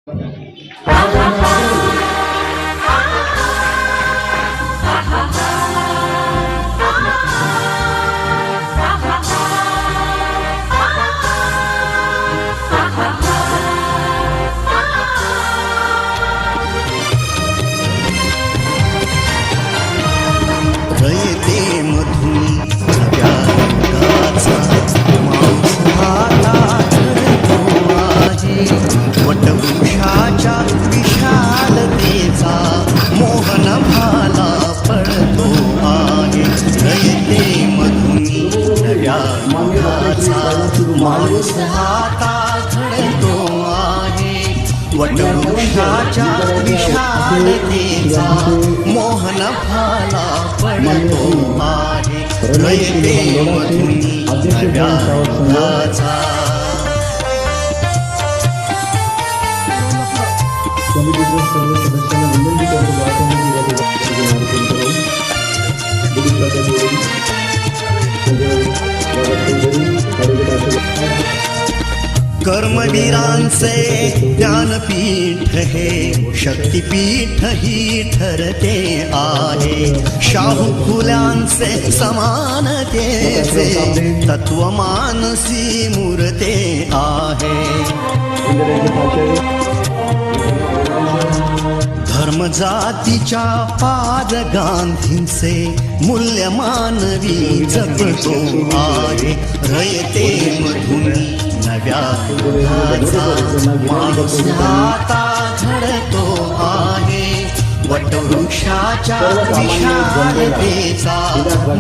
रयते मधुनी नव्या रंगाचा मांस हातात धरतो आहे. वटवृक्षाच्या विशालतेचा मोहन भाला पडतो आहे. रयते मधुनी नव्या रंगाचा मांस हातात धरतो आहे. वटवृक्षाच्या विशालतेचा मोहन भाला पडतो आहे. रयते मधुनी नव्या रंगाचा. समितीच्या सर्व सदस्यांना विनंती करतो कर्मवीरांचे ज्ञानपीठ हे शक्तिपीठ ही ठरते आहे. शाहू फुल्यांचे समानतेचे तत्वमानसी मूर्ते आहे. धर्म जातीच्या पाद गांधींचे मूल्य मानवी जपतो आहे. रयते मधुनी नव्या रंगाचा माणूस हातात धरतो आहे. वटवृक्षाच्या विशालतेचा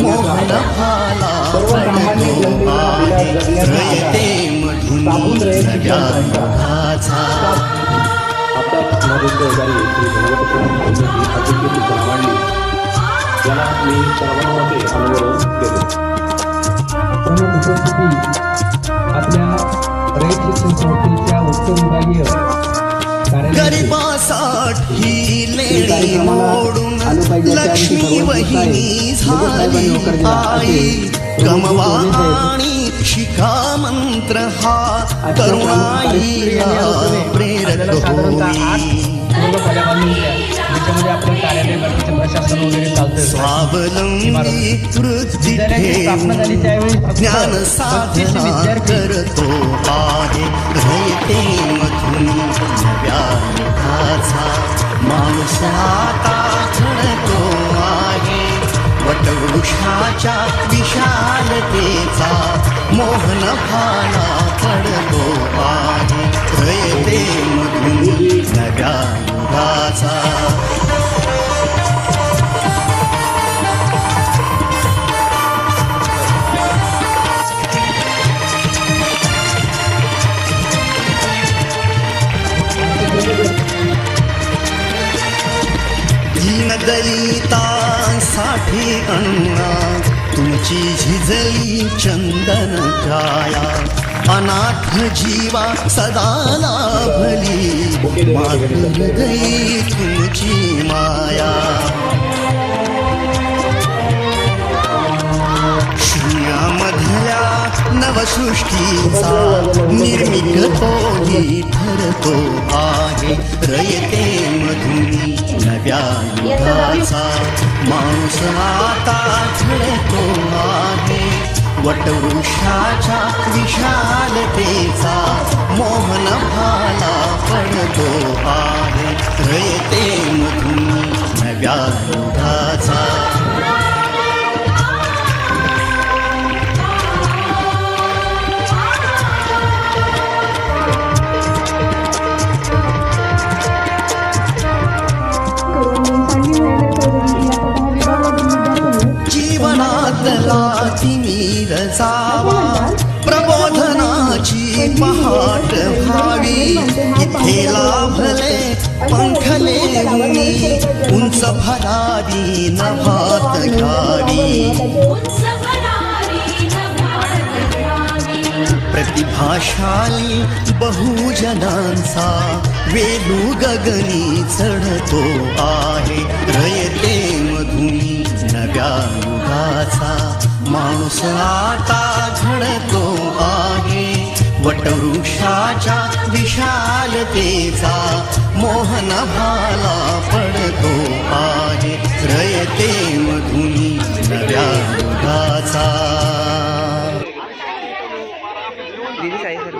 मोहन भाला पडतो आहे. रयते मधुनी नव्या रंगाचा. माझे सहकारी श्री मांडली याला मी सर्वांमध्ये अनुरोध केले. प्रमुख उपस्थिती आपल्या रयत शिक्षण संस्थेच्या उत्तर विभागीय गरिबासाठी लेणी मोडून लक्ष्मी वहिनी झाली आई. कमवाणी शिखा मंत्र हा तरुणाईला प्रेरक होई. स्वावलंबी वृत्ती ठेवून ज्ञान साधना करतो आहे. रयते मधुनी नव्या रंगाचा माणूस हातात धरतो आहे. वटवृक्षाच्या विशालतेचा मोहन भाला पडतो आहे. रयते मधुनी नव्या रंगाचा. दलितांसाठी अण्णा तुमची झिजली चंदन काया. अनाथ जीवा सदा लाभली मागून गई तुमची माया. शून्यामधल्या नवसृष्टीचा निर्मिक तोही ठरतो आहे. रयते मधुनी नव्या युगाचा माणूस आता झळतो आहे. वटवृक्षाच्या विशालतेचा मोहन भाला पडतो आहे. रयते मधुनी नव्या युगाचा. जीवनातला तिमिर जावा प्रबोधनाची पहाट व्हावी. इथे लाभले पंखले उनी उंच भरारी नभात घ्यावी. प्रतिभाशाली बहुजनांचा वेलू गगनी चढतो आहे. रयते मधुनी नव्या युगाचा माणूस आता घडतो आहे. वटवृक्षाच्या विशालतेचा नभाला पडतो आहे रयते मधुनी नव्या युगाचा. दीदी काय सर